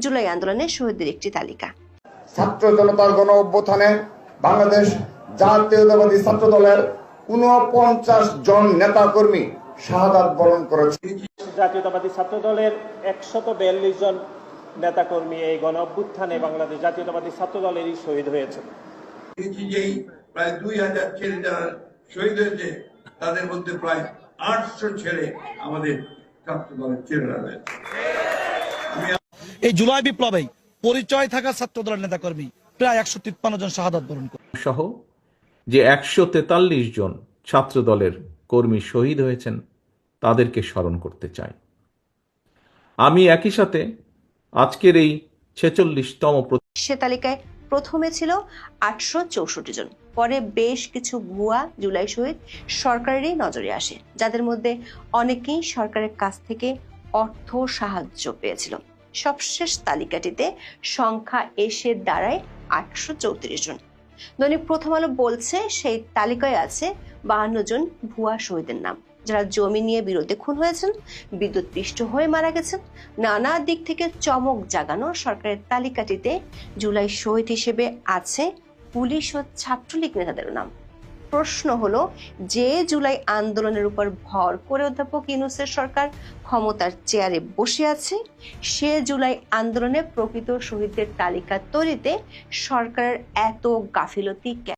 জুলাই আন্দোলনে শহীদদের একটি তালিকা। ছাত্র জনতার গণ অভ্যুত্থানে বাংলাদেশ জাতীয়তাবাদী ছাত্র দলের ৪৯ জন নেতাকর্মী শাহাদাত বরণ করেছে। জাতীয়তাবাদী ছাত্র দলের ১৪২ জন নেতাকর্মী এই গণ অভ্যুত্থানে বাংলাদেশ জাতীয়তাবাদী ছাত্র দলেরই শহীদ হয়েছে। যেই প্রায় ২০০০ ছেলে যারা শহীদ হয়েছে তাদের মধ্যে প্রায় ৮০০ ছেলে আমাদের ছাত্র দলের ছেলেরা রয়েছে। এই জুলাই বিপ্লবে পরিচয় থাকা ছাত্র দলের নেতাকর্মী প্রায় ১৫৩ জন শাহাদাত বরণ করে সহ যে ১৪৩ জন ছাত্র দলের কর্মী শহীদ হয়েছেন তাদেরকে স্মরণ করতে চাই। আমি একই সাথে আজকের এই ৪৬তম সে তালিকায় প্রথমে ছিল ৮৬৪ জন। পরে বেশ কিছু ভুয়া জুলাই শহীদ সরকারেরই নজরে আসে, যাদের মধ্যে অনেকেই সরকারের কাছ থেকে অর্থ সাহায্য পেয়েছিল। সবশেষ তালিকাটিতে সংখ্যা এসে দাঁড়ায় ৮৩৪ জন। দৈনিক প্রথম আলো বলছে সেই তালিকায় আছে ৫২ জন ভুয়া শহীদের নাম, যারা জমি নিয়ে বিরোধে খুন হয়েছেন, বিদ্যুৎপৃষ্ট হয়ে মারা গেছেন। নানা দিক থেকে চমক জাগানো সরকারের তালিকাটিতে জুলাই শহীদ হিসেবে আছে পুলিশ ও ছাত্রলীগ নেতাদের নাম। প্রশ্ন হলো, যে জুলাই আন্দোলনের উপর ভর করে অধ্যাপক ইউনূসের সরকার ক্ষমতার চেয়ারে বসে আছে, সে জুলাই আন্দোলনে প্রকৃত শহীদদের তালিকা তৈরিতে সরকারের এত গাফিলতি